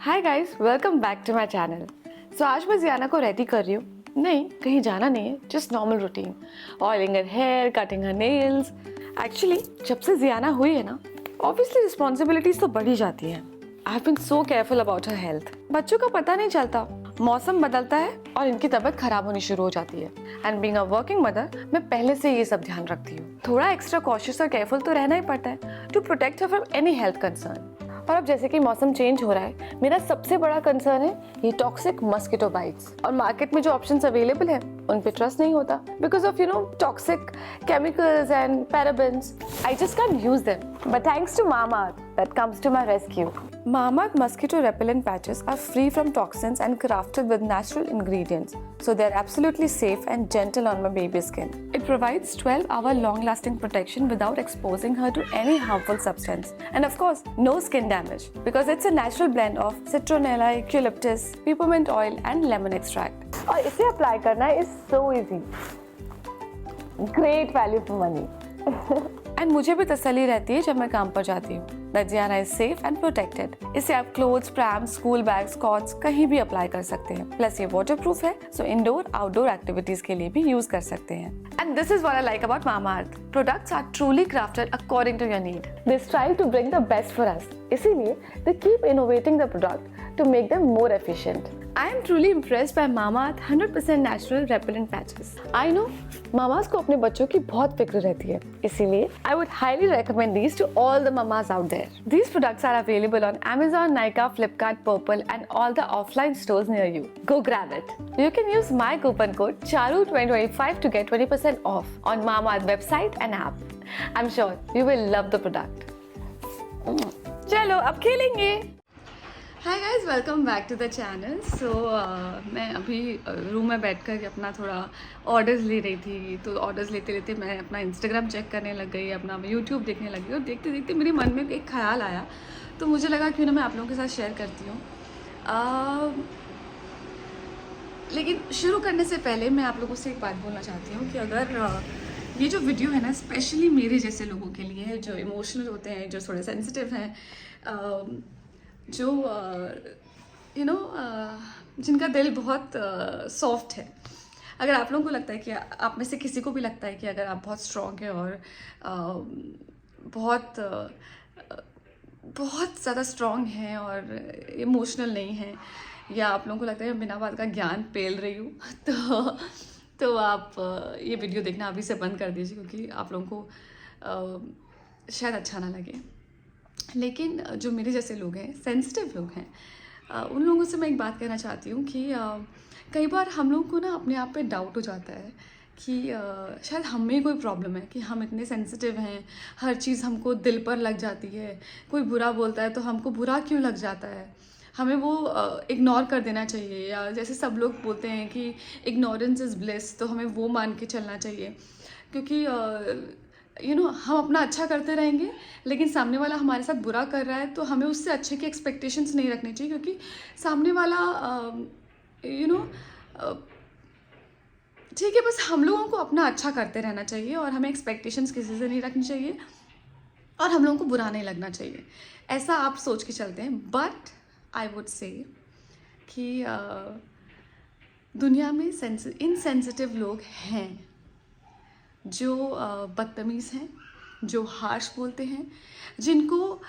Hi guys, welcome back to my channel. So आज मैं जियाना को रेडी कर रही हूँ। नहीं, कहीं जाना नहीं है, just normal routine. Oiling her hair, cutting her nails. Actually जब से जियाना हुई है ना, ऑब्वियसली रिस्पॉन्सिबिलिटीज तो बढ़ ही जाती हैं। I have been so careful about her health. बच्चों का पता नहीं चलता, मौसम बदलता है और इनकी तबीयत खराब होनी शुरू हो जाती है। And being a working mother, मैं पहले से ये सब ध्यान रखती हूँ। थोड़ा एक्स्ट्रा कॉशियस और केयरफुल तो रहना ही पड़ता है to protect her from any health concern. और अब जैसे कि मौसम चेंज हो रहा है, मेरा सबसे बड़ा कंसर्न है ये टॉक्सिक मस्किटो बाइट्स। और मार्केट में जो ऑप्शंस अवेलेबल है उन पे ट्रस्ट नहीं होता because of toxic chemicals and parabens. I just can't use them, but thanks to Mamaearth that comes to my rescue. Mamaearth mosquito repellent patches are free from toxins and crafted with natural ingredients, so they're absolutely safe and gentle on my baby's skin. It provides 12-hour long-lasting protection without exposing her to any harmful substance. And of course, no skin damage because it's a natural blend of citronella, eucalyptus, peppermint oil and lemon extract. और इसे apply करना is so easy. Great value for money. And मुझे भी तसल्ली रहती है जब मैं काम पर जाती हूँ that Ziana is safe and protected. इसे आप clothes, prams, school bags, cots कहीं भी अप्लाई कर सकते हैं। प्लस ये वाटर प्रूफ है, सो इंडोर आउटडोर एक्टिविटीज के लिए भी यूज कर सकते हैं। And this is what I like about Mamaearth. Products are truly crafted according to your need. They strive to bring the best for us, इसीलिए they keep innovating the product to make them more efficient. I am truly impressed by Mamaearth 100% natural repellent patches. I know mamas को अपने बच्चों की बहुत फिक्र रहती है, इसीलिए I would highly recommend these to all the mamas out there. These products are available on Amazon, Nykaa, Flipkart, Purple and all the offline stores near you. Go grab it. You can use my coupon code CHARU2025 to get 20% off on Mamaearth website and app. I'm sure you will love the product. चलो अब खेलेंगे। Hi guys, welcome back to the channel. So मैं अभी room में बैठ कर अपना थोड़ा ऑर्डर्स ले रही थी। तो ऑर्डर्स लेते लेते मैं अपना इंस्टाग्राम चेक करने लग गई, अपना यूट्यूब देखने लगी और देखते देखते मेरे मन में एक ख्याल आया, तो मुझे लगा क्यों ना मैं आप लोगों के साथ शेयर करती हूँ। लेकिन शुरू करने से पहले मैं आप लोगों से एक बात बोलना चाहती हूँ कि अगर ये जो वीडियो है ना, स्पेशली मेरे जैसे लोगों के लिए है जो इमोशनल होते हैं, जो थोड़े सेंसिटिव हैं, जो जिनका दिल बहुत सॉफ्ट है। अगर आप लोगों को लगता है कि आप में से किसी को भी लगता है कि अगर आप बहुत स्ट्रॉन्ग है और बहुत बहुत ज़्यादा स्ट्रॉन्ग हैं और इमोशनल नहीं हैं, या आप लोगों को लगता है मैं बिना बात का ज्ञान पेल रही हूँ, तो आप ये वीडियो देखना अभी से बंद कर दीजिए, क्योंकि आप लोगों को शायद अच्छा ना लगे। लेकिन जो मेरे जैसे लोग हैं, सेंसिटिव लोग हैं, उन लोगों से मैं एक बात कहना चाहती हूँ कि कई बार हम लोगों को ना अपने आप पे डाउट हो जाता है कि शायद हम में कोई प्रॉब्लम है कि हम इतने सेंसिटिव हैं, हर चीज़ हमको दिल पर लग जाती है। कोई बुरा बोलता है तो हमको बुरा क्यों लग जाता है, हमें वो इग्नोर कर देना चाहिए, या जैसे सब लोग बोलते हैं कि इग्नोरेंस इज़ ब्लिस, तो हमें वो मान के चलना चाहिए। क्योंकि हम अपना अच्छा करते रहेंगे, लेकिन सामने वाला हमारे साथ बुरा कर रहा है तो हमें उससे अच्छे की एक्सपेक्टेशंस नहीं रखनी चाहिए, क्योंकि सामने वाला ठीक है, बस हम लोगों को अपना अच्छा करते रहना चाहिए और हमें एक्सपेक्टेशंस किसी से नहीं रखनी चाहिए और हम लोगों को बुरा नहीं लगना चाहिए, ऐसा आप सोच के चलते हैं। बट आई वुड से कि दुनिया में इनसेंसिटिव लोग हैं, जो बदतमीज़ हैं, जो हार्श बोलते हैं, जिनको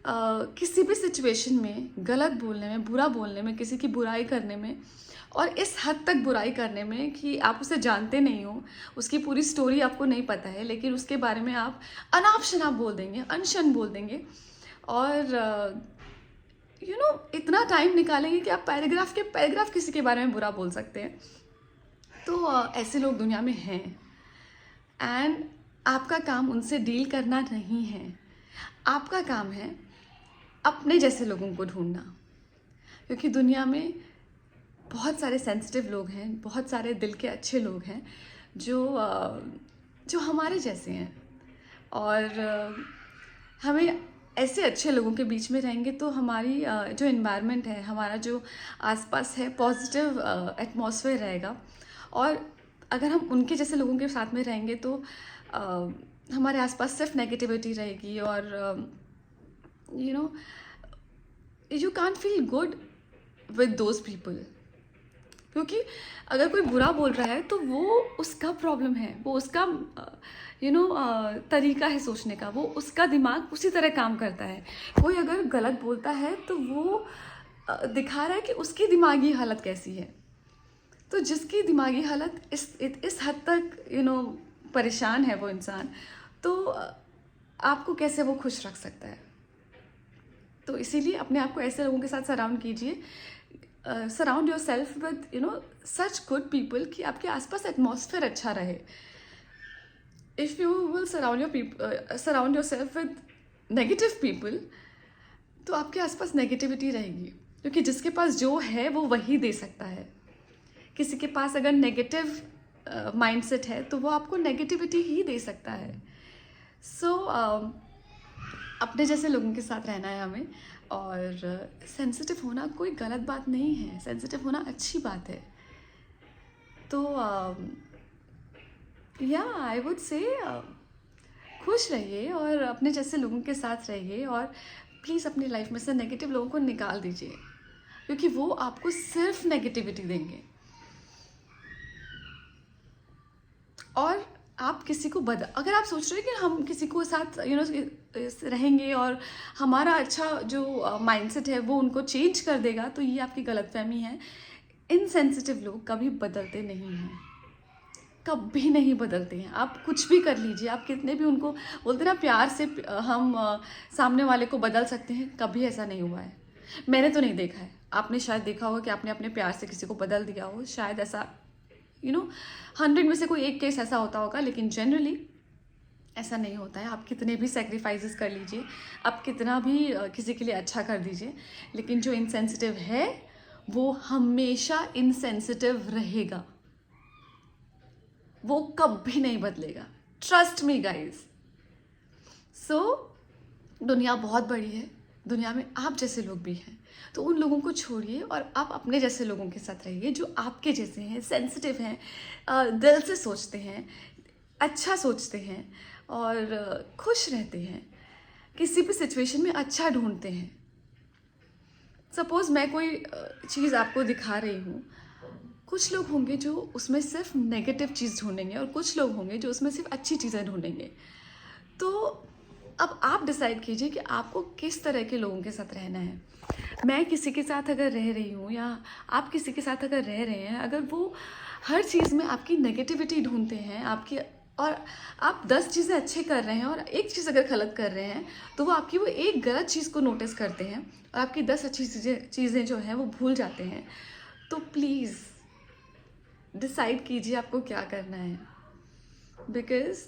किसी भी सिचुएशन में गलत बोलने में, बुरा बोलने में, किसी की बुराई करने में, और इस हद तक बुराई करने में कि आप उसे जानते नहीं हो, उसकी पूरी स्टोरी आपको नहीं पता है, लेकिन उसके बारे में आप अनाप शनाप बोल देंगे, अनशन बोल देंगे, और इतना टाइम निकालेंगे कि आप पैराग्राफ किसी के बारे में बुरा बोल सकते हैं। तो ऐसे लोग दुनिया में हैं, एंड आपका काम उनसे डील करना नहीं है। आपका काम है अपने जैसे लोगों को ढूंढना, क्योंकि दुनिया में बहुत सारे सेंसिटिव लोग हैं, बहुत सारे दिल के अच्छे लोग हैं जो हमारे जैसे हैं, और हमें ऐसे अच्छे लोगों के बीच में रहेंगे तो हमारी जो एनवायरनमेंट है, हमारा जो आसपास है, पॉजिटिव एटमॉस्फेयर रहेगा। और अगर हम उनके जैसे लोगों के साथ में रहेंगे तो हमारे आसपास सिर्फ नेगेटिविटी रहेगी, और you can't feel good with those people, क्योंकि अगर कोई बुरा बोल रहा है तो वो उसका प्रॉब्लम है, वो उसका तरीका है सोचने का, वो उसका दिमाग उसी तरह काम करता है। कोई अगर गलत बोलता है तो वो दिखा रहा है कि उसकी दिमागी हालत कैसी है। तो जिसकी दिमागी हालत इस हद तक परेशान है वो इंसान, तो आपको कैसे वो खुश रख सकता है। तो इसीलिए अपने आप को ऐसे लोगों के साथ सराउंड कीजिए, surround your self with such good people कि आपके आसपास एटमॉस्फेयर अच्छा रहे। If you will surround your self with negative people, तो आपके आसपास नेगेटिविटी रहेगी, क्योंकि जिसके पास जो है वो वही दे सकता है। किसी के पास अगर नेगेटिव माइंडसेट है तो वो आपको नेगेटिविटी ही दे सकता है। सो अपने जैसे लोगों के साथ रहना है हमें, और सेंसिटिव होना कोई गलत बात नहीं है, सेंसिटिव होना अच्छी बात है। तो आई वुड से खुश रहिए और अपने जैसे लोगों के साथ रहिए, और प्लीज़ अपनी लाइफ में से नेगेटिव लोगों को निकाल दीजिए, क्योंकि वो आपको सिर्फ नेगेटिविटी देंगे। और आप किसी को अगर आप सोच रहे हो कि हम किसी को साथ रहेंगे और हमारा अच्छा जो माइंडसेट है वो उनको चेंज कर देगा, तो ये आपकी गलतफहमी है। इनसेंसिटिव लोग कभी बदलते नहीं हैं, कभी नहीं बदलते हैं। आप कुछ भी कर लीजिए, आप कितने भी उनको बोलते ना प्यार से हम सामने वाले को बदल सकते हैं, कभी ऐसा नहीं हुआ है। मैंने तो नहीं देखा है, आपने शायद देखा होगा कि आपने अपने प्यार से किसी को बदल दिया हो, शायद ऐसा 100 में से कोई एक केस ऐसा होता होगा, लेकिन जनरली ऐसा नहीं होता है। आप कितने भी सेक्रीफाइसेस कर लीजिए, आप कितना भी किसी के लिए अच्छा कर दीजिए, लेकिन जो इनसेंसिटिव है वो हमेशा इनसेंसिटिव रहेगा, वो कभी नहीं बदलेगा। Trust me guys. सो दुनिया बहुत बड़ी है, दुनिया में आप जैसे लोग भी हैं, तो उन लोगों को छोड़िए और आप अपने जैसे लोगों के साथ रहिए जो आपके जैसे हैं, सेंसिटिव हैं, दिल से सोचते हैं, अच्छा सोचते हैं और खुश रहते हैं, किसी भी सिचुएशन में अच्छा ढूंढते हैं। सपोज़ मैं कोई चीज़ आपको दिखा रही हूँ, कुछ लोग होंगे जो उसमें सिर्फ नेगेटिव चीज़ ढूंढेंगे और कुछ लोग होंगे जो उसमें सिर्फ अच्छी चीज़ें ढूंढेंगे। तो अब आप डिसाइड कीजिए कि आपको किस तरह के लोगों के साथ रहना है। मैं किसी के साथ अगर रह रही हूँ या आप किसी के साथ अगर रह रहे हैं, अगर वो हर चीज़ में आपकी नेगेटिविटी ढूंढते हैं आपकी, और आप 10 चीज़ें अच्छे कर रहे हैं और एक चीज़ अगर गलत कर रहे हैं, तो वो आपकी वो एक गलत चीज़ को नोटिस करते हैं और आपकी 10 अच्छी चीज़ें जो हैं वो भूल जाते हैं। तो प्लीज़ डिसाइड कीजिए आपको क्या करना है, बिकॉज़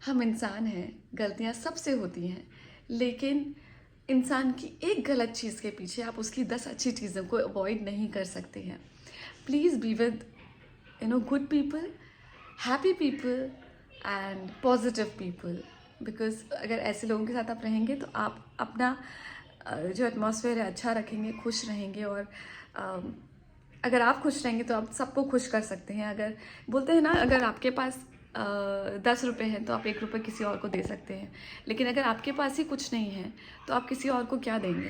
हम इंसान हैं, गलतियाँ सबसे होती हैं, लेकिन इंसान की एक गलत चीज़ के पीछे आप उसकी 10 अच्छी चीज़ों को अवॉइड नहीं कर सकते हैं। Please be with good people, happy people and positive people, because अगर ऐसे लोगों के साथ आप रहेंगे तो आप अपना जो एटमॉस्फेयर है अच्छा रखेंगे, खुश रहेंगे, और अगर आप खुश रहेंगे तो आप सबको खुश कर सकते हैं। अगर बोलते हैं ना, अगर आपके पास 10 रुपये हैं तो आप 1 रुपये किसी और को दे सकते हैं, लेकिन अगर आपके पास ही कुछ नहीं है तो आप किसी और को क्या देंगे।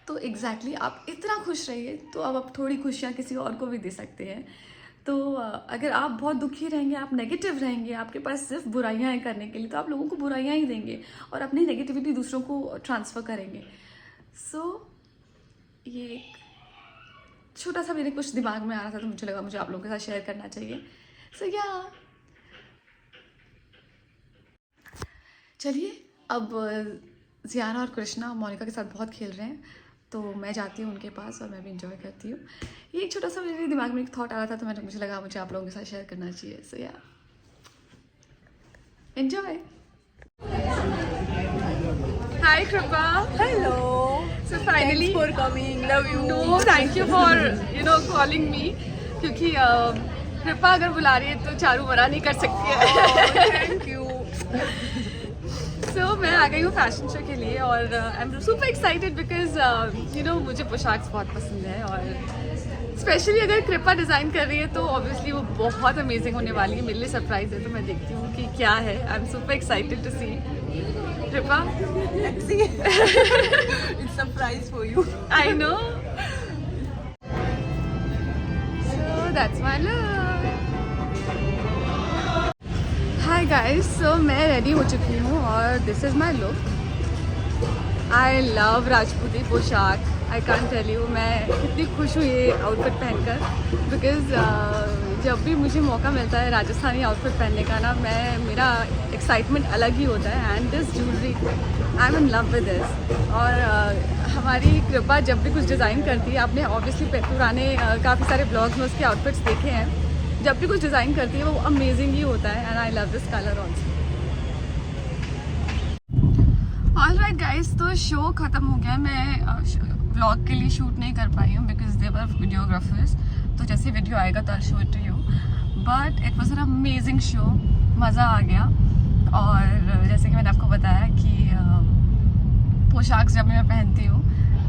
तो एग्जैक्टली आप इतना खुश रहिए तो अब आप थोड़ी खुशियाँ किसी और को भी दे सकते हैं। तो अगर आप बहुत दुखी रहेंगे, आप नेगेटिव रहेंगे, आपके पास सिर्फ बुराइयाँ हैं करने के लिए, तो आप लोगों को बुराइयाँ ही देंगे और अपनी नेगेटिविटी दूसरों को ट्रांसफ़र करेंगे। सो ये एक छोटा सा मेरे कुछ दिमाग में आ रहा था, तो मुझे लगा मुझे आप लोगों के साथ शेयर करना चाहिए। सो चलिए, अब जियाना और कृष्णा मोनिका के साथ बहुत खेल रहे हैं, तो मैं जाती हूँ उनके पास और मैं भी इंजॉय करती हूँ। ये एक छोटा सा मेरे दिमाग में एक थॉट आ रहा था, तो मुझे लगा मुझे आप लोगों के साथ शेयर करना चाहिए। So enjoy. हाय कृपा। Hello. So finally, Thanks for coming. Love you. no, thank you for calling me, क्योंकि कृपा अगर बुला रही है तो चारू मना नहीं कर सकती है। Thank you. So मैं आ गई हूँ फैशन शो के लिए और आई एम सुपर एक्साइटेड बिकॉज मुझे पोशाक बहुत पसंद है, और स्पेशली अगर कृपा डिज़ाइन कर रही है तो ऑब्वियसली वो बहुत अमेजिंग होने वाली है। मेरे लिए सरप्राइज है, तो मैं देखती हूँ कि क्या है। I am super excited to see, Kripa Taxi. It's surprise for you. I know. So that's my look. Hi guys, so मैं रेडी हो चुकी हूँ और this is my look. I love राजपूती पोशाक. आई कांट टेल यू मैं कितनी खुश हूँ ये आउटफिट पहनकर, बिकॉज जब भी मुझे मौका मिलता है राजस्थानी आउटफिट पहनने का ना, मेरा एक्साइटमेंट अलग ही होता है. And this jewellery I am in love with this. और हमारी कृपा जब भी कुछ डिज़ाइन करती है, आपने ऑब्वियसली पुराने काफ़ी सारे ब्लॉग्स में उसके आउटफिट्स देखे हैं, जब भी कुछ डिज़ाइन करती है वो अमेजिंग ही होता है. And I love this colour also. Alright guys, तो शो ख़त्म हो गया. मैं व्लॉग के लिए शूट नहीं कर पाई हूँ बिकॉज दे वर वीडियोग्राफर्स. तो जैसे वीडियो आएगा तो I show it to you. But it was an amazing show. मज़ा आ गया. और जैसे कि मैंने आपको बताया कि पोशाक जब मैं पहनती हूँ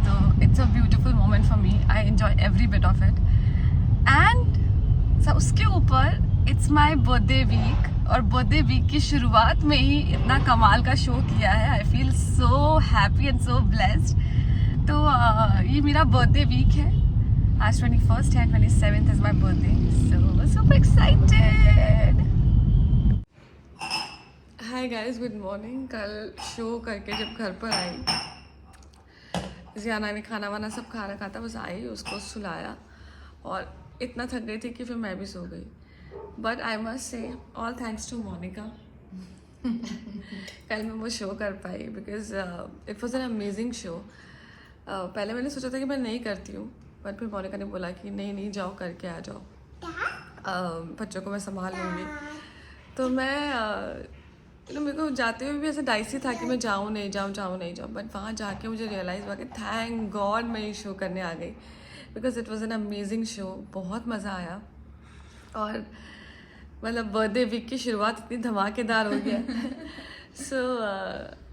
तो it's a beautiful moment for me. I enjoy every bit of it. And उसके ऊपर इट्स माई बर्थडे वीक, और बर्थडे वीक की शुरुआत में ही इतना कमाल का शो किया है. I feel so happy and so blessed. तो ये मेरा बर्थडे वीक है. आज 21st है, 27th is my birthday. So super excited. Hi guys, good morning. कल शो करके जब घर पर आई, जियाना ने खाना वाना सब खाना खाता, बस आई उसको सुलाया और इतना थक गई थी कि फिर मैं भी सो गई. But I must say all thanks to Monica. कल मैं वो शो कर पाई because it was an amazing show. पहले मैंने सोचा था कि मैं नहीं करती हूँ, बट फिर मोनिका ने बोला कि नहीं जाओ करके आ जाओ, बच्चों को मैं संभाल लूँगी. तो मैं मेरे को जाते हुए भी ऐसा डाइसी था कि मैं जाऊँ नहीं जाऊँ. बट वहाँ जाके मुझे रियलाइज़ हुआ कि थैंक गॉड मैं ये शो करने आ गई because it was an amazing show. बहुत मज़ा आया. और मतलब बर्थडे वीक की शुरुआत इतनी धमाकेदार हो गया. सो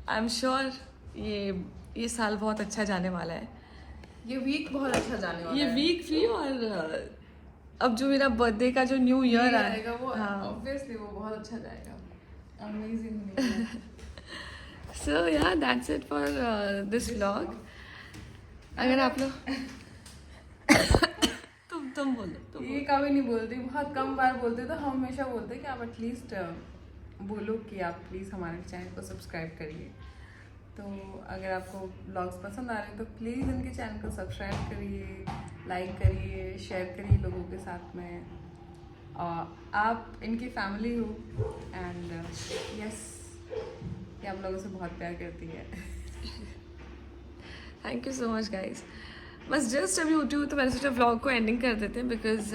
आई एम श्योर ये साल बहुत अच्छा जाने वाला है. ये वीक बहुत अच्छा जाने वाला ये है. वीक भी, और अब जो मेरा बर्थडे का जो न्यू ईयर आएगा वो हाँ. ऑब्वियसली वो बहुत अच्छा जाएगा. Amazing. So yeah that's it for this vlog. अगर आप लोग तुम बोलो. ये कभी नहीं बोलती, बहुत कम बार बोलते. तो हम हमेशा बोलते कि आप एटलीस्ट बोलो कि आप प्लीज़ हमारे चैनल को सब्सक्राइब करिए. तो अगर आपको ब्लॉग्स पसंद आ रहे हैं तो प्लीज़ इनके चैनल को सब्सक्राइब करिए, लाइक करिए, शेयर करिए लोगों के साथ में. और आप इनकी फैमिली हो. एंड यस, ये आप लोगों से बहुत प्यार करती है. Thank you so much guys. बस जस्ट अभी उठी हूँ तो मैंने सोचा व्लॉग को एंडिंग कर देते हैं बिकॉज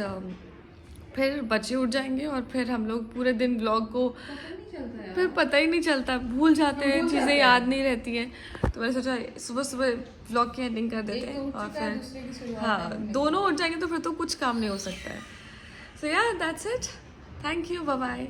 फिर बच्चे उठ जाएंगे और फिर हम लोग पूरे दिन व्लॉग को फिर पता ही नहीं चलता, भूल जाते हैं, चीज़ें याद नहीं रहती हैं. तो मैंने सोचा सुबह सुबह व्लॉग की एंडिंग कर देते हैं और फिर हाँ दोनों उठ जाएंगे तो फिर तो कुछ काम नहीं हो सकता है. So yeah that's it. Thank you. Bye bye.